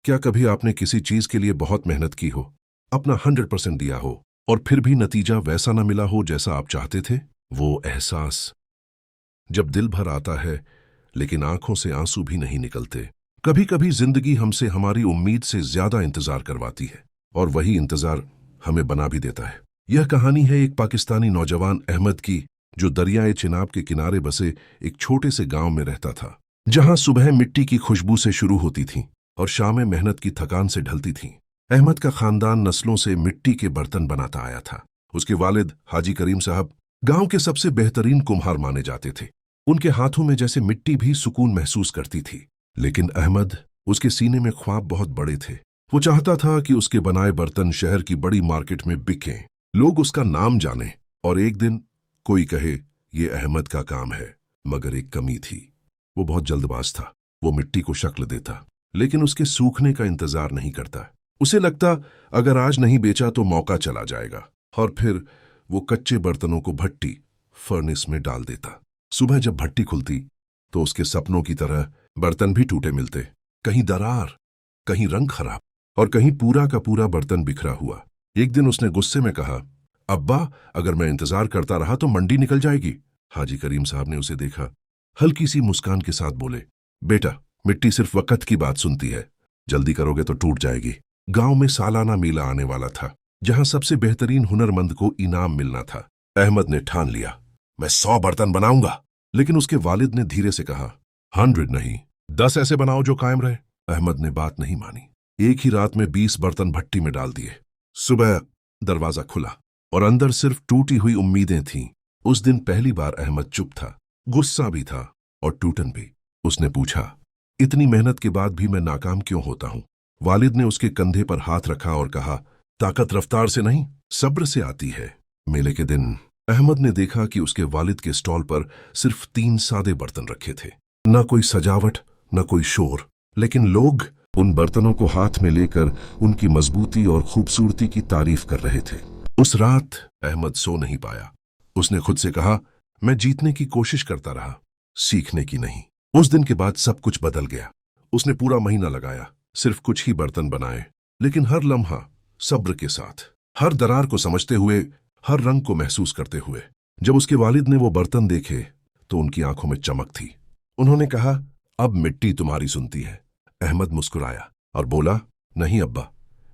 क्या कभी आपने किसी चीज के लिए बहुत मेहनत की हो, अपना 100% दिया हो और फिर भी नतीजा वैसा ना मिला हो जैसा आप चाहते थे? वो एहसास जब दिल भर आता है लेकिन आंखों से आंसू भी नहीं निकलते। कभी कभी जिंदगी हमसे हमारी उम्मीद से ज्यादा इंतजार करवाती है और वही इंतजार हमें बना भी देता है। यह कहानी है एक पाकिस्तानी नौजवान अहमद की, जो दरियाए चिनाब के किनारे बसे एक छोटे से गांव में रहता था, जहां सुबह मिट्टी की खुशबू से शुरू होती थी और शामें मेहनत की थकान से ढलती थीं। अहमद का खानदान नस्लों से मिट्टी के बर्तन बनाता आया था। उसके वालिद हाजी करीम साहब गांव के सबसे बेहतरीन कुम्हार माने जाते थे। उनके हाथों में जैसे मिट्टी भी सुकून महसूस करती थी। लेकिन अहमद, उसके सीने में ख्वाब बहुत बड़े थे। वो चाहता था कि उसके बनाए बर्तन शहर की बड़ी मार्केट में बिकें, लोग उसका नाम जानें और एक दिन कोई कहे ये अहमद का काम है। मगर एक कमी थी, वो बहुत जल्दबाज था। वो मिट्टी को शक्ल देता लेकिन उसके सूखने का इंतजार नहीं करता। उसे लगता अगर आज नहीं बेचा तो मौका चला जाएगा, और फिर वो कच्चे बर्तनों को भट्टी फर्नेस में डाल देता। सुबह जब भट्टी खुलती तो उसके सपनों की तरह बर्तन भी टूटे मिलते, कहीं दरार, कहीं रंग खराब और कहीं पूरा का पूरा बर्तन बिखरा हुआ। एक दिन उसने गुस्से में कहा, अब्बा, अगर मैं इंतजार करता रहा तो मंडी निकल जाएगी। हाजी करीम साहब ने उसे देखा, हल्की सी मुस्कान के साथ बोले, बेटा, मिट्टी सिर्फ वक्त की बात सुनती है, जल्दी करोगे तो टूट जाएगी। गांव में सालाना मेला आने वाला था, जहां सबसे बेहतरीन हुनरमंद को इनाम मिलना था। अहमद ने ठान लिया, मैं 100 बर्तन बनाऊंगा। लेकिन उसके वालिद ने धीरे से कहा, 100 नहीं, 10 ऐसे बनाओ जो कायम रहे। अहमद ने बात नहीं मानी। एक ही रात में 20 बर्तन भट्टी में डाल दिए। सुबह दरवाजा खुला और अंदर सिर्फ टूटी हुई उम्मीदें थीं। उस दिन पहली बार अहमद चुप था, गुस्सा भी था और टूटन भी। उसने पूछा, इतनी मेहनत के बाद भी मैं नाकाम क्यों होता हूं? वालिद ने उसके कंधे पर हाथ रखा और कहा, ताकत रफ्तार से नहीं, सब्र से आती है। मेले के दिन अहमद ने देखा कि उसके वालिद के स्टॉल पर सिर्फ 3 सादे बर्तन रखे थे। न कोई सजावट, न कोई शोर, लेकिन लोग उन बर्तनों को हाथ में लेकर उनकी मजबूती और खूबसूरती की तारीफ कर रहे थे। उस रात अहमद सो नहीं पाया। उसने खुद से कहा, मैं जीतने की कोशिश करता रहा, सीखने की नहीं। उस दिन के बाद सब कुछ बदल गया। उसने पूरा महीना लगाया, सिर्फ कुछ ही बर्तन बनाए, लेकिन हर लम्हा सब्र के साथ, हर दरार को समझते हुए, हर रंग को महसूस करते हुए। जब उसके वालिद ने वो बर्तन देखे तो उनकी आंखों में चमक थी। उन्होंने कहा, अब मिट्टी तुम्हारी सुनती है। अहमद मुस्कुराया और बोला, नहीं अब्बा,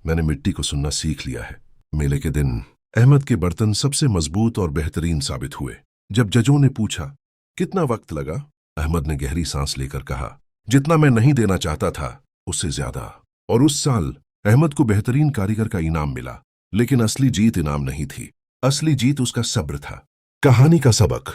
मैंने मिट्टी को सुनना सीख लिया है। मेले के दिन अहमद के बर्तन सबसे मजबूत और बेहतरीन साबित हुए। जब जजों ने पूछा, कितना वक्त लगा? अहमद ने गहरी सांस लेकर कहा, जितना मैं नहीं देना चाहता था उससे ज्यादा। और उस साल अहमद को बेहतरीन कारीगर का इनाम मिला। लेकिन असली जीत इनाम नहीं थी, असली जीत उसका सब्र था। कहानी का सबक,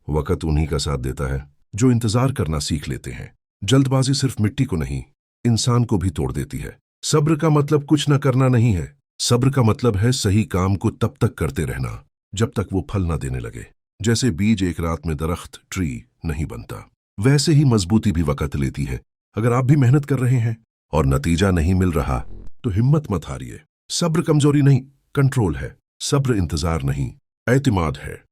वक्त उन्हीं का साथ देता है जो इंतजार करना सीख लेते हैं। जल्दबाजी सिर्फ मिट्टी को नहीं, इंसान को भी तोड़ देती है। सब्र का मतलब कुछ न करना नहीं है, सब्र का मतलब है सही काम को तब तक करते रहना जब तक वो फल न देने लगे। जैसे बीज एक रात में दरख्त ट्री नहीं बनता, वैसे ही मजबूती भी वक्त लेती है। अगर आप भी मेहनत कर रहे हैं और नतीजा नहीं मिल रहा तो हिम्मत मत हारिए। सब्र कमजोरी नहीं, कंट्रोल है। सब्र इंतजार नहीं, एतमाद है।